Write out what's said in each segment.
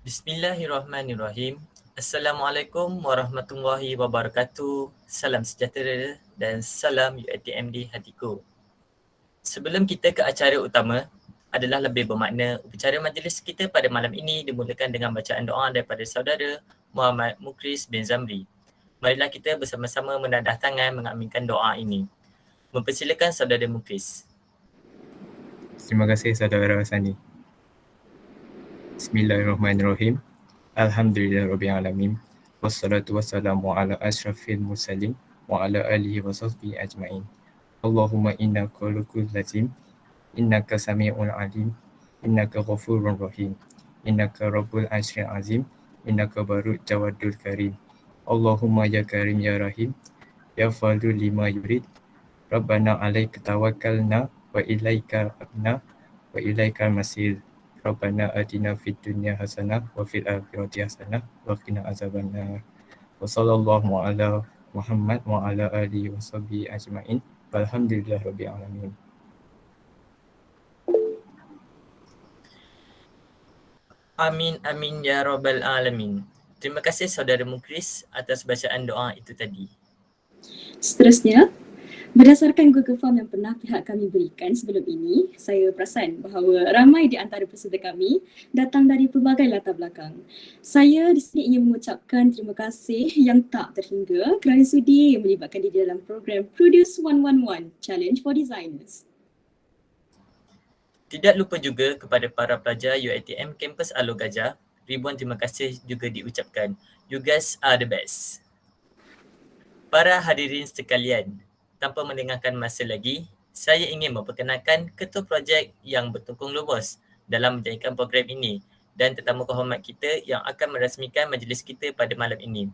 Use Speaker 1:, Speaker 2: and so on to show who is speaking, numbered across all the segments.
Speaker 1: Bismillahirrahmanirrahim. Assalamualaikum warahmatullahi wabarakatuh. Salam sejahtera dan salam UiTM di hatiku. Sebelum kita ke acara utama, adalah lebih bermakna upacara majlis kita pada malam ini dimulakan dengan bacaan doa daripada saudara Muhammad Mukris bin Zamri. Marilah kita bersama-sama menadah tangan mengaminkan doa ini. Mempersilakan saudara Mukris.
Speaker 2: Terima kasih saudara Sani. Bismillahirrahmanirrahim. Alhamdulillahirrabbilalamin. Wassalatu wassalamu ala asyrafil mursalin wa ala alihi wa sahbihi ajma'in. Allahumma inna kulukul lazim. Innaka sami'un alim. Innaka ghafurun rahim. Innaka rabbul asyril azim. Innaka barud jawadul karim. Allahumma ya karim ya rahim. Ya fadlu lima yurid. Rabbana alaika tawakkalna wa ilaika abna wa ilaikal masir. Rabbana atina fid dunya hasanah wa fil akhirati hasanah wa qina azabannar. Wa sallallahu ala Muhammad wa ala alihi wa sahbihi ajma'in. Walhamdulillahirabbil alamin.
Speaker 1: Amin amin ya rabbal alamin. Terima kasih saudara Mukris atas bacaan doa itu tadi.
Speaker 3: Seterusnya, berdasarkan Google Form yang pernah pihak kami berikan sebelum ini, saya perasan bahawa ramai di antara peserta kami datang dari pelbagai latar belakang. Saya di sini ingin mengucapkan terima kasih yang tak terhingga kerana sudi melibatkan diri dalam program Produce 111 Challenge for Designers.
Speaker 1: Tidak lupa juga kepada para pelajar UiTM Kampus Alor Gajah, ribuan terima kasih juga diucapkan. You guys are the best. Para hadirin sekalian, tanpa melengahkan masa lagi, saya ingin memperkenalkan ketua projek yang bertungkung lumus dalam menjalankan program ini dan tetamu kehormat kita yang akan merasmikan majlis kita pada malam ini.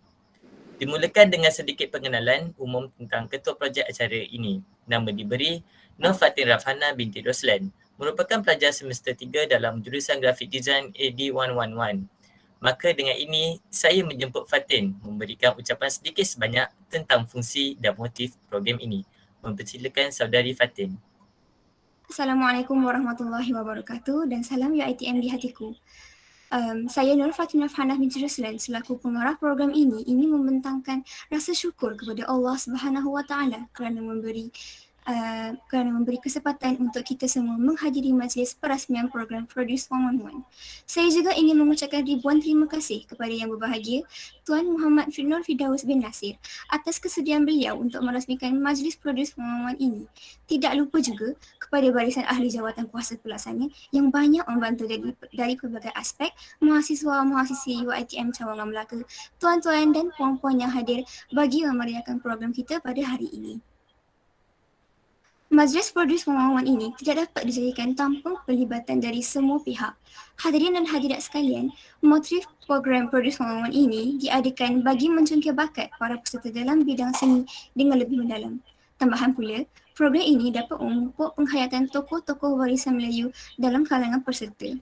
Speaker 1: Dimulakan dengan sedikit pengenalan umum tentang ketua projek acara ini. Nama diberi Nur Fatin Rafhana binti Roslan, merupakan pelajar semester 3 dalam jurusan Graphic Design AD111. Maka dengan ini, saya menjemput Fatin memberikan ucapan sedikit sebanyak tentang fungsi dan motif program ini. Mempersilakan saudari Fatin.
Speaker 4: Assalamualaikum warahmatullahi wabarakatuh dan salam UiTM di hatiku. Saya Nur Fatin Rafhanah binti Ruslan selaku pengarah program ini ingin membentangkan rasa syukur kepada Allah Subhanahu Wa Taala kerana memberi kesempatan untuk kita semua menghadiri majlis perasmian program Produce 111. Saya juga ingin mengucapkan ribuan terima kasih kepada Yang Berbahagia Tuan Muhammad Nur Firdaus bin Nasir atas kesediaan beliau untuk merasmikan majlis Produce 111 ini. Tidak lupa juga kepada barisan ahli jawatan kuasa pelaksana yang banyak membantu dari pelbagai aspek, mahasiswa-mahasiswi UiTM Cawangan Melaka, tuan-tuan dan puan-puan yang hadir bagi memeriahkan program kita pada hari ini. Majlis Produce 111 ini tidak dapat dijadikan tanpa pelibatan dari semua pihak. Hadirin dan hadirat sekalian, motif program Produce 111 ini diadakan bagi mencungkil bakat para peserta dalam bidang seni dengan lebih mendalam. Tambahan pula, program ini dapat memupuk penghayatan tokoh-tokoh warisan Melayu dalam kalangan peserta.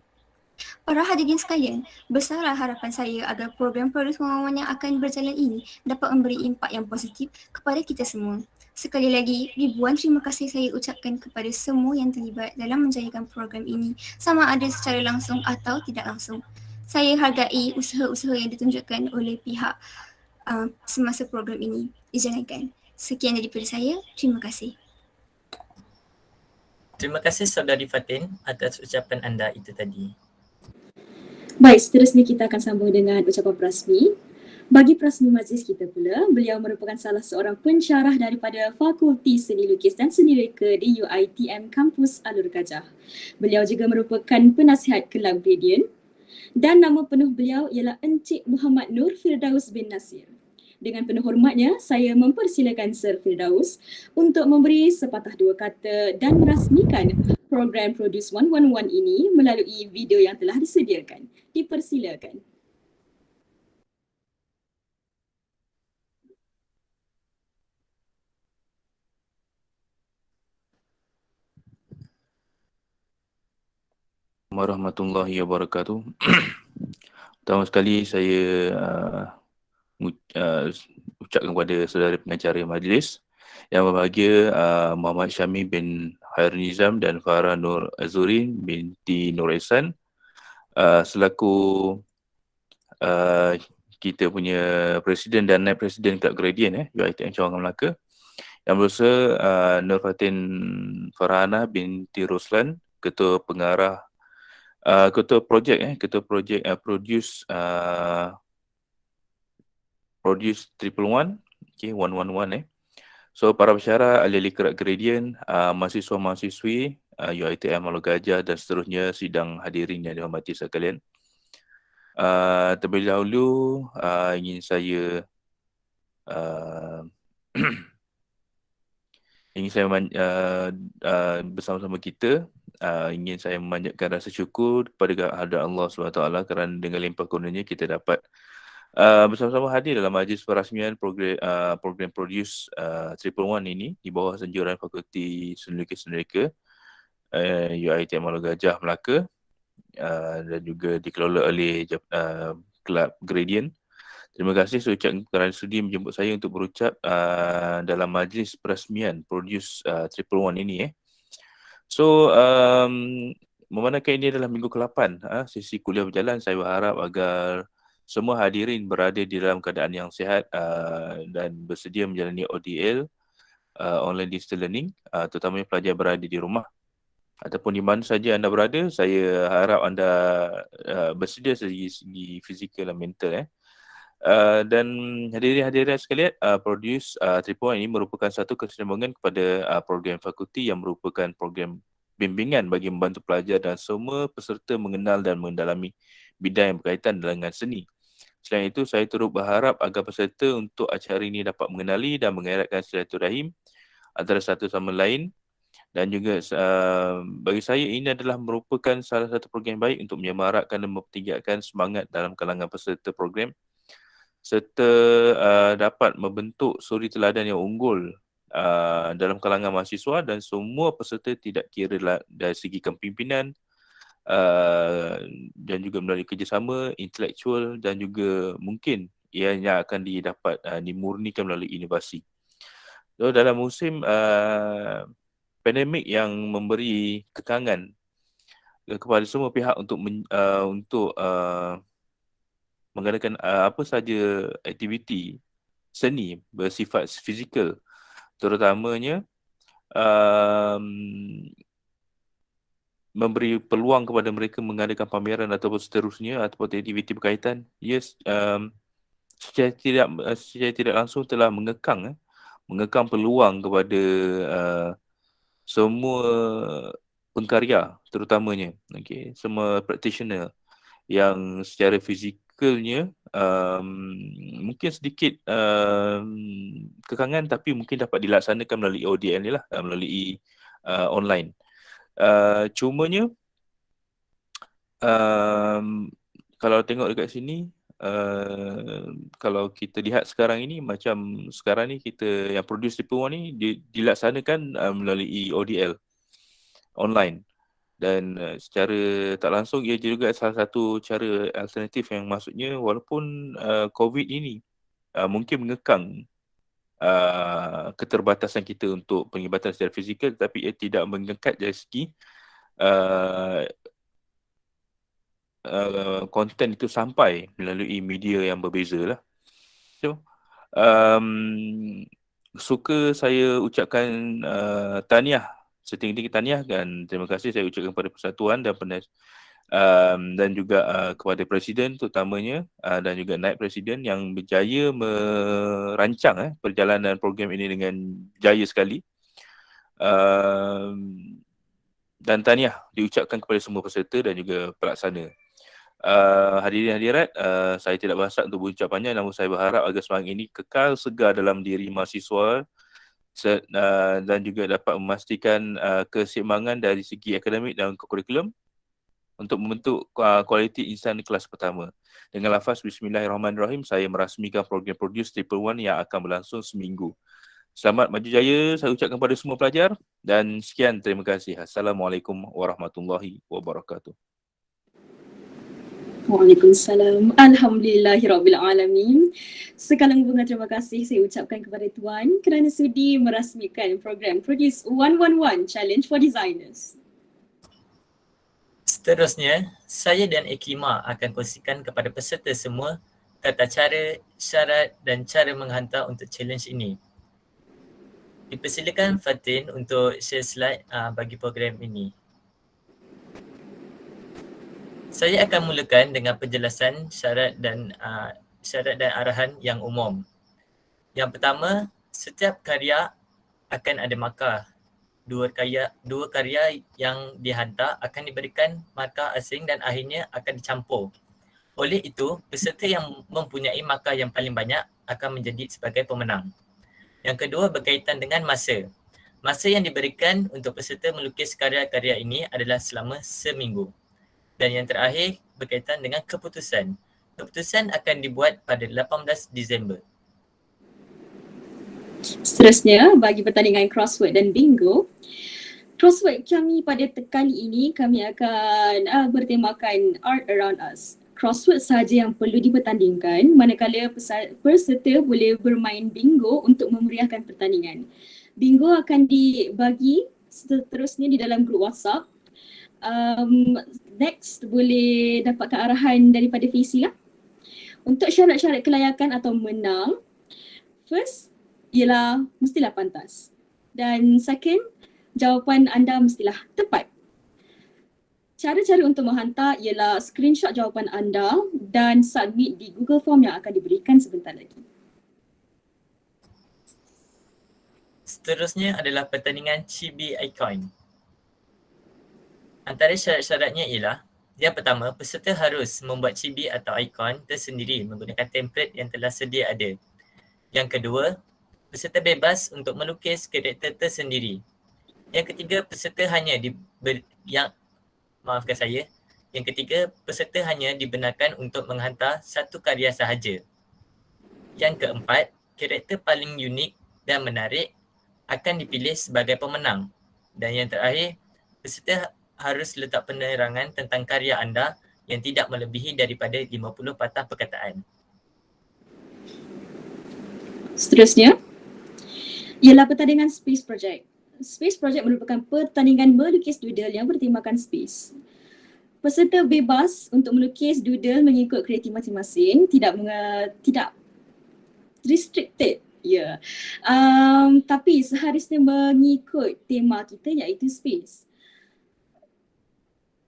Speaker 4: Para hadirin sekalian, besarlah harapan saya agar program Produce 111 yang akan berjalan ini dapat memberi impak yang positif kepada kita semua. Sekali lagi, ribuan terima kasih saya ucapkan kepada semua yang terlibat dalam menjayakan program ini, sama ada secara langsung atau tidak langsung. Saya hargai usaha-usaha yang ditunjukkan oleh pihak semasa program ini dijalankan. Sekian daripada saya, terima kasih.
Speaker 1: Terima kasih saudari Fatin atas ucapan anda itu tadi.
Speaker 3: Baik, seterusnya kita akan sambung dengan ucapan perasmi. Bagi perasmi majlis kita pula, beliau merupakan salah seorang pensyarah daripada Fakulti Seni Lukis dan Seni Reka di UiTM Kampus Alor Gajah. Beliau juga merupakan penasihat Kelab Gradient dan nama penuh beliau ialah Encik Muhammad Nur Firdaus bin Nasir. Dengan penuh hormatnya, saya mempersilakan Sir Firdaus untuk memberi sepatah dua kata dan merasmikan program Produce 111 ini melalui video yang telah disediakan. Dipersilakan.
Speaker 5: Warahmatullahi wabarakatuh. Pertama sekali saya ucapkan kepada saudara pengacara majlis yang berbahagia Muhammad Syami bin Khair Nizam dan Farah Nur Azurin binti Nur Ehsan selaku kita punya Presiden dan Naib Presiden Kelab Gradient UiTM Cawangan Melaka, yang berusaha Nur Fatin Farhana binti Roslan, Ketua Pengarah Ketua Projek Produce 111 111 So para pensyarah, ahli-ahli Kelab Gradient, mahasiswa-mahasiswi UiTM Alor Gajah dan seterusnya, sidang hadirin yang dihormati sekalian. Terlebih dahulu ingin saya bersama-sama kita ingin saya memanjatkan rasa syukur kepada Allah SWT kerana dengan limpah kurnianya kita dapat bersama-sama hadir dalam majlis perasmian program Produce 111 ini di bawah sanjuran Fakulti Seni Lukis Senerika UiTM Alor Gajah Melaka dan juga dikelola oleh Kelab Gradient. Terima kasih sudah kerana sudi menjemput saya untuk berucap dalam majlis perasmian Produce 111 ini. So, memandangkan ini adalah minggu ke-8 sesi kuliah berjalan, saya berharap agar semua hadirin berada di dalam keadaan yang sihat dan bersedia menjalani ODL, online distance learning, terutamanya pelajar berada di rumah ataupun di mana saja anda berada. Saya harap anda bersedia dari segi fizikal dan mental. Dan hadirin-hadirat sekalian, Produce 111 ini merupakan satu kesinambungan kepada program fakulti yang merupakan program bimbingan bagi membantu pelajar dan semua peserta mengenal dan mendalami bidang yang berkaitan dengan seni. Selain itu, saya turut berharap agar peserta untuk acara ini dapat mengenali dan mengeratkan silaturahim antara satu sama lain. Dan juga bagi saya ini adalah merupakan salah satu program baik untuk menyemarakkan dan mempertingkatkan semangat dalam kalangan peserta program, serta dapat membentuk suri teladan yang unggul dalam kalangan mahasiswa dan semua peserta, tidak kira dari segi kepimpinan dan juga melalui kerjasama intelektual dan juga mungkin ianya akan dimurnikan melalui inovasi. So, dalam musim pandemik yang memberi kekangan kepada semua pihak untuk mengadakan apa saja aktiviti seni bersifat fizikal, terutamanya memberi peluang kepada mereka mengadakan pameran ataupun seterusnya ataupun aktiviti berkaitan. Yes, secara tidak langsung telah mengekang peluang kepada semua pengkarya, terutamanya semua practitioner yang secara fizikalnya mungkin sedikit kekangan, tapi mungkin dapat dilaksanakan melalui ODL ni lah, melalui online. Cumanya kalau tengok dekat sini, kalau kita lihat sekarang ini, macam sekarang ni kita yang Produce 111 ni dilaksanakan melalui ODL online, dan secara tak langsung ia juga salah satu cara alternatif yang maksudnya walaupun COVID ini mungkin mengekang keterbatasan kita untuk penglibatan secara fizikal, tapi ia tidak mengekat dari segi konten itu sampai melalui media yang berbeza lah. So, suka saya ucapkan tahniah, setinggi-tinggi tahniah dan terima kasih saya ucapkan kepada Persatuan dan juga kepada Presiden terutamanya dan juga Naib Presiden yang berjaya merancang perjalanan program ini dengan jaya sekali. Dan tahniah diucapkan kepada semua peserta dan juga pelaksana. Hadirin hadirat, saya tidak berhasrat untuk berucap panjang, namun saya berharap agar semangat ini kekal segar dalam diri mahasiswa dan juga dapat memastikan keseimbangan dari segi akademik dan kurikulum untuk membentuk kualiti insan kelas pertama. Dengan lafaz Bismillahirrahmanirrahim, saya merasmikan program Produce 111 yang akan berlangsung seminggu. Selamat maju jaya saya ucapkan kepada semua pelajar dan sekian, terima kasih. Assalamualaikum warahmatullahi wabarakatuh.
Speaker 3: Waalaikumsalam. Alhamdulillahirrabbilalamin. Sekalang bunga terima kasih saya ucapkan kepada Tuan kerana sudi merasmikan program Produce 111 Challenge for Designers.
Speaker 1: Seterusnya, saya dan Ekima akan kongsikan kepada peserta semua tata cara, syarat dan cara menghantar untuk challenge ini. Dipersilakan Fatin untuk share slide bagi program ini. Saya akan mulakan dengan penjelasan syarat dan arahan yang umum. Yang pertama, setiap karya akan ada markah. Dua karya yang dihantar akan diberikan markah asing dan akhirnya akan dicampur. Oleh itu, peserta yang mempunyai markah yang paling banyak akan menjadi sebagai pemenang. Yang kedua berkaitan dengan masa. Masa yang diberikan untuk peserta melukis karya-karya ini adalah selama seminggu. Dan yang terakhir berkaitan dengan keputusan. Keputusan akan dibuat pada 18 Disember.
Speaker 3: Seterusnya, bagi pertandingan crossword dan bingo, crossword kami pada kali ini kami akan bertemakan Art Around Us. Crossword sahaja yang perlu dipertandingkan, manakala peserta boleh bermain bingo untuk memeriahkan pertandingan. Bingo akan dibagi seterusnya di dalam grup WhatsApp. Next, boleh dapatkan arahan daripada Fizi lah. Untuk syarat-syarat kelayakan atau menang, first ialah mestilah pantas. Dan second, jawapan anda mestilah tepat. Cara-cara untuk menghantar ialah screenshot jawapan anda dan submit di Google Form yang akan diberikan sebentar lagi.
Speaker 1: Seterusnya adalah pertandingan Chibi Icon. Antara syarat-syaratnya ialah, yang pertama, peserta harus membuat chibi atau ikon tersendiri menggunakan template yang telah sedia ada. Yang kedua, peserta bebas untuk melukis karakter tersendiri. Yang ketiga, peserta hanya dibenarkan untuk menghantar satu karya sahaja. Yang keempat, karakter paling unik dan menarik akan dipilih sebagai pemenang. Dan yang terakhir, peserta harus letak penerangan tentang karya anda yang tidak melebihi daripada 50 patah perkataan.
Speaker 3: Seterusnya, ialah pertandingan Space Project. Space Project merupakan pertandingan melukis doodle yang bertemakan space. Peserta bebas untuk melukis doodle mengikut kreatif masing-masing, tidak restricted. Tapi seharusnya mengikut tema kita iaitu space.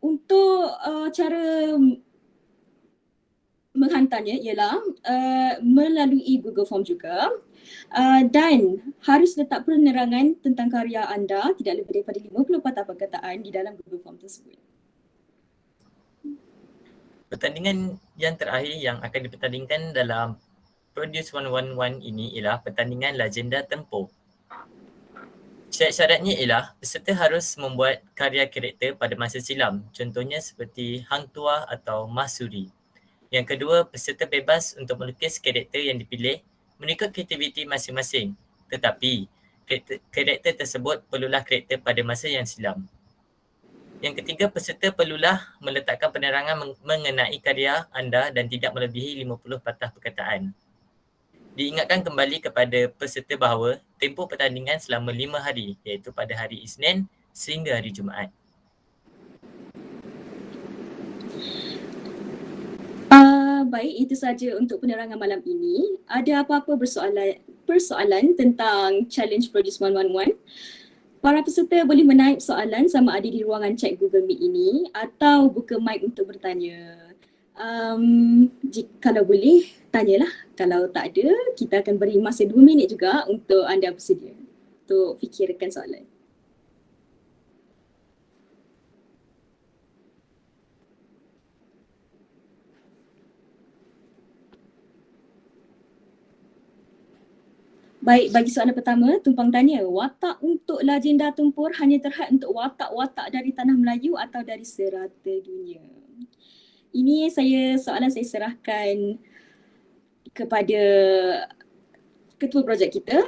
Speaker 3: Untuk cara menghantarnya ialah melalui Google Form juga dan harus letak penerangan tentang karya anda tidak lebih daripada 50 patah perkataan di dalam Google Form tersebut.
Speaker 1: Pertandingan yang terakhir yang akan dipertandingkan dalam Produce 111 ini ialah pertandingan Legenda Tempoh. Syarat-syaratnya ialah peserta harus membuat karya karakter pada masa silam, contohnya seperti Hang Tuah atau Mahsuri. Yang kedua, peserta bebas untuk melukis karakter yang dipilih mengikut kreativiti masing-masing, tetapi karakter tersebut perlulah karakter pada masa yang silam. Yang ketiga, peserta perlulah meletakkan penerangan mengenai karya anda dan tidak melebihi 50 patah perkataan. Diingatkan kembali kepada peserta bahawa tempoh pertandingan selama 5 hari iaitu pada hari Isnin sehingga hari Jumaat.
Speaker 3: Baik, itu saja untuk penerangan malam ini. Ada apa-apa persoalan tentang Challenge Produce 111? Para peserta boleh menaip soalan sama ada di ruangan chat Google Meet ini atau buka mic untuk bertanya. Kalau boleh, tanyalah. Kalau tak ada, kita akan beri masa 2 minit juga untuk anda bersedia untuk fikirkan soalan. Baik, bagi soalan pertama, tumpang tanya, watak untuk Legenda Tempur hanya terhad untuk watak-watak dari tanah Melayu atau dari serata dunia? Ini soalan saya serahkan kepada ketua projek kita.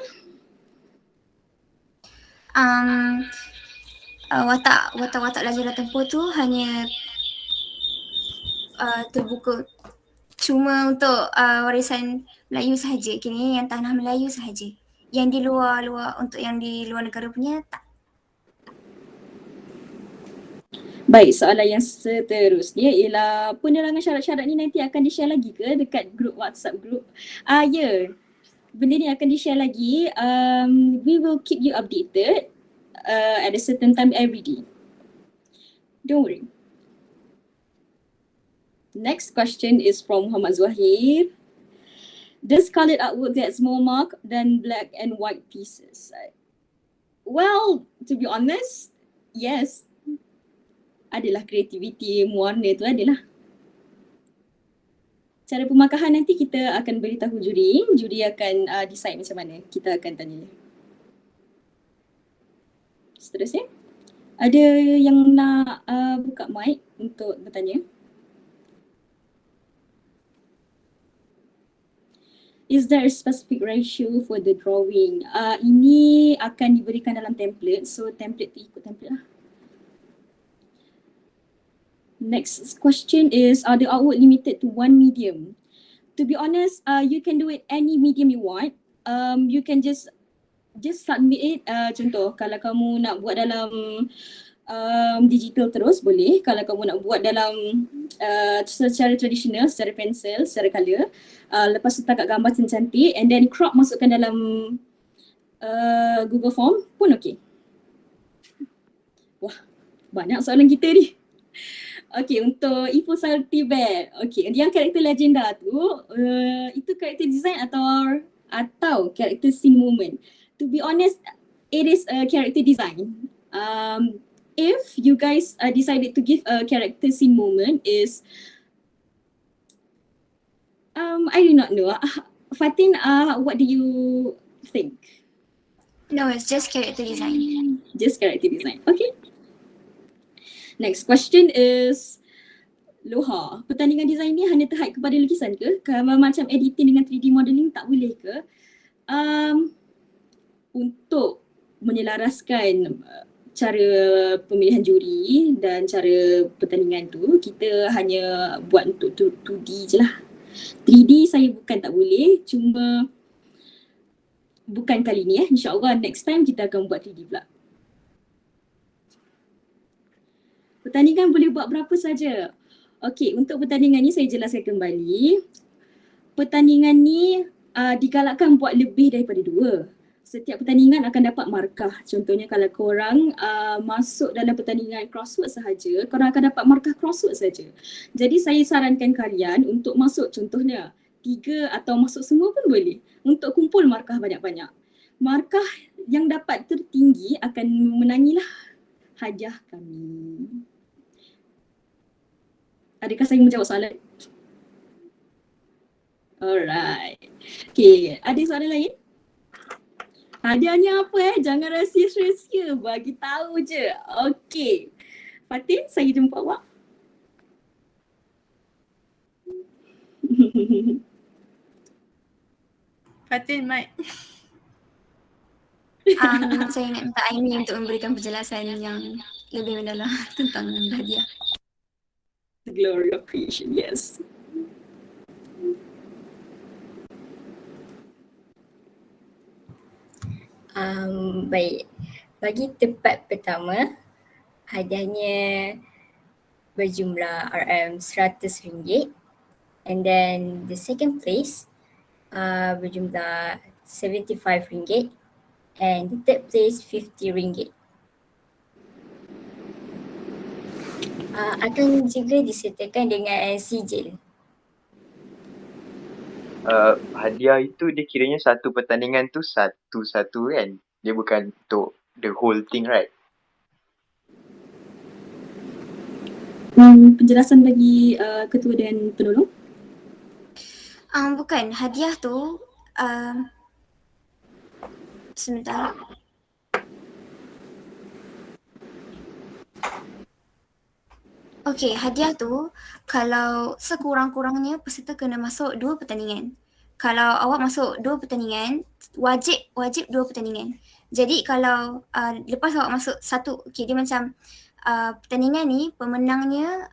Speaker 4: Watak Legenda Tempur tu hanya terbuka cuma untuk warisan Melayu sahaja, kini yang tanah Melayu sahaja. Yang di luar untuk yang di luar negara punya tak.
Speaker 3: Baik, soalan yang seterusnya ialah penerangan syarat-syarat ni nanti akan di-share lagi ke dekat grup WhatsApp group? Ya, benda ni akan di-share lagi. We will keep you updated at a certain time every day. Don't worry. Next question is from Muhammad Zuhair. Does colored artwork gets more mark than black and white pieces? Well, to be honest, yes. Adalah kreativiti warna tu adalah. Cara pemakahan nanti kita akan beritahu juri. Juri akan decide macam mana. Kita akan tanya. Seterusnya, ada yang nak buka mic untuk bertanya? Is there a specific ratio for the drawing? Ini akan diberikan dalam template. So template tu ikut template lah. Next question is, are the artwork limited to one medium? To be honest, you can do it any medium you want. You can just submit it. Contoh, kalau kamu nak buat dalam digital terus boleh. Kalau kamu nak buat dalam secara tradisional, secara pensel, secara colour, lepas tu takat gambar cantik and then crop masukkan dalam Google Form pun okey. Wah, banyak soalan kita ni. Okay, untuk Ipoh Salty Bear. Okay, yang karakter legenda tu, itu karakter design atau karakter scene moment? To be honest, it is a character design. If you guys decided to give a character scene moment is, I do not know. Fatin, what do you think?
Speaker 4: No, it's just character design.
Speaker 3: Just character design. Okay. Next question is, Loha, pertandingan design ni hanya terhad kepada lukisan ke? Kalau macam editing dengan 3D modeling tak boleh ke? Untuk menyelaraskan cara pemilihan juri dan cara pertandingan tu, kita hanya buat untuk 2D je lah. 3D saya bukan tak boleh, cuma bukan kali ni InsyaAllah next time kita akan buat 3D pula. Pertandingan boleh buat berapa saja. Okey, untuk pertandingan ni saya jelaskan kembali. Pertandingan ni digalakkan buat lebih daripada 2. Setiap pertandingan akan dapat markah. Contohnya kalau korang masuk dalam pertandingan crossword sahaja, korang akan dapat markah crossword saja. Jadi saya sarankan kalian untuk masuk contohnya 3 atau masuk semua pun boleh. Untuk kumpul markah banyak-banyak. Markah yang dapat tertinggi akan menangilah hadiah kami. Adakah saya menjawab soalan? Alright. Okay, ada soalan lain? Hadiahnya apa Jangan rahsia-rahsia, bagi tahu je. Okay. Fatin, saya jumpa awak.
Speaker 6: Fatin, mic.
Speaker 4: Saya nak minta Aini untuk memberikan penjelasan yang lebih mendalam tentang hadiah.
Speaker 3: The glory of creation, yes.
Speaker 7: Baik, bagi tempat pertama, hadiahnya berjumlah RM100 and then the second place berjumlah RM75 and the third place RM50. Akan juga disertakan dengan sijil.
Speaker 8: Hadiah itu dia kiranya satu pertandingan tu satu-satu kan? Dia bukan untuk the whole thing, right?
Speaker 3: Penjelasan bagi ketua dan penolong?
Speaker 4: Bukan, hadiah tu sebentar. Okey, hadiah tu kalau sekurang-kurangnya peserta kena masuk 2 pertandingan. Kalau awak masuk 2 pertandingan, wajib 2 pertandingan. Jadi kalau lepas awak masuk satu, okey dia macam pertandingan ni pemenangnya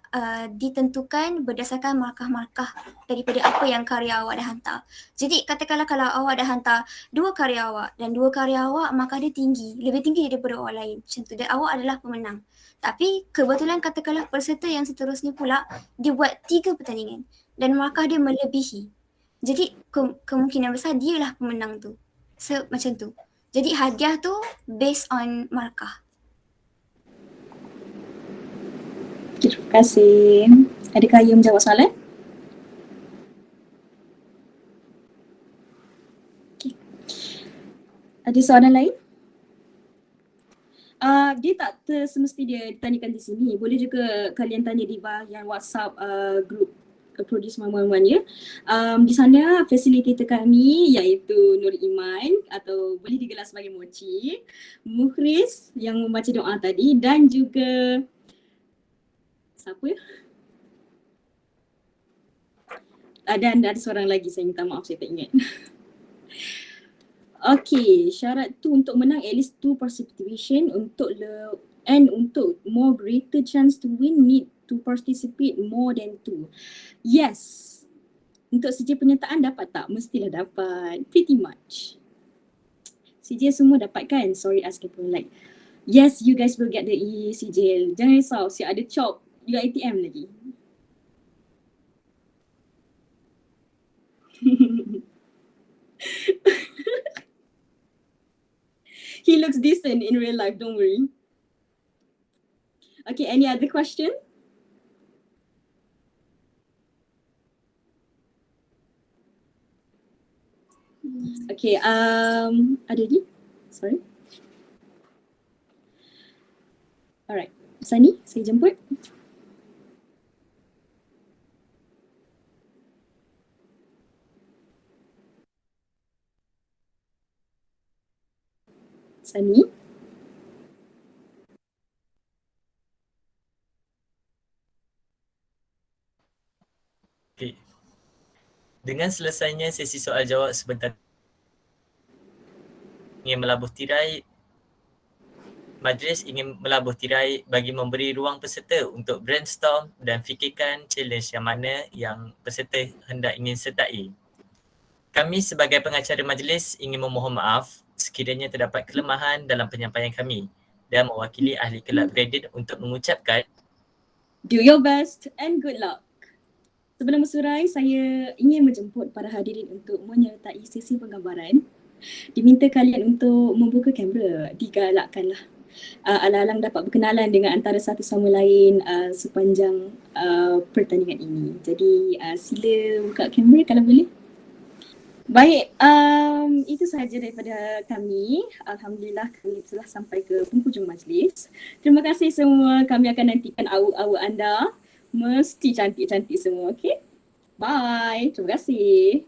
Speaker 4: ditentukan berdasarkan markah-markah daripada apa yang karya awak dah hantar. Jadi katakanlah kalau awak dah hantar 2 karya awak dan 2 karya awak markah dia tinggi, lebih tinggi daripada orang lain macam tu, dan awak adalah pemenang. Tapi kebetulan katakanlah peserta yang seterusnya pula dia buat 3 pertandingan dan markah dia melebihi. Jadi kemungkinan besar dialah pemenang tu. Macam tu. Jadi hadiah tu based on markah.
Speaker 3: Terima kasih. Adakah you menjawab soalan? Okay. Ada soalan lain? Dia tak semesti dia ditanyakan di sini. Boleh juga kalian tanya di bahagian WhatsApp group Produce 111 ya. Di sana fasilitator kami iaitu Nur Iman atau boleh digelar sebagai Mochi, Mukhris yang membaca doa tadi dan juga siapa ya? Dan ada seorang lagi, saya minta maaf saya tak ingat. Okay, syarat tu untuk menang at least 2 participation untuk untuk more greater chance to win need to participate more than 2. Yes. Untuk CJ penyertaan dapat tak? Mestilah dapat. Pretty much. CJ semua dapat kan? Sorry asking for like. Yes, you guys will get the CJ. Jangan risau, siap ada chop UiTM lagi. He looks decent in real life, don't worry. Okay, any other question? Okay, ada lagi? Sorry. Alright, Sani, saya jemput. Sani.
Speaker 1: Okay. Dengan selesainya sesi soal jawab sebentar majlis ingin melabuh tirai bagi memberi ruang peserta untuk brainstorm dan fikirkan challenge yang mana yang peserta hendak ingin sertai. Kami sebagai pengacara majlis ingin memohon maaf sekiranya terdapat kelemahan dalam penyampaian kami dan mewakili ahli kelab Reddit untuk mengucapkan
Speaker 3: Do your best and good luck. Sebelum bersurai, saya ingin menjemput para hadirin untuk menyertai sesi penggambaran. Diminta kalian untuk membuka kamera, digalakkanlah. Alang-alang dapat berkenalan dengan antara satu sama lain sepanjang pertandingan ini. Jadi sila buka kamera kalau boleh. Baik, itu sahaja daripada kami. Alhamdulillah kami telah sampai ke penghujung majlis. Terima kasih semua. Kami akan nantikan awak-awak anda. Mesti cantik-cantik semua, okay? Bye. Terima kasih.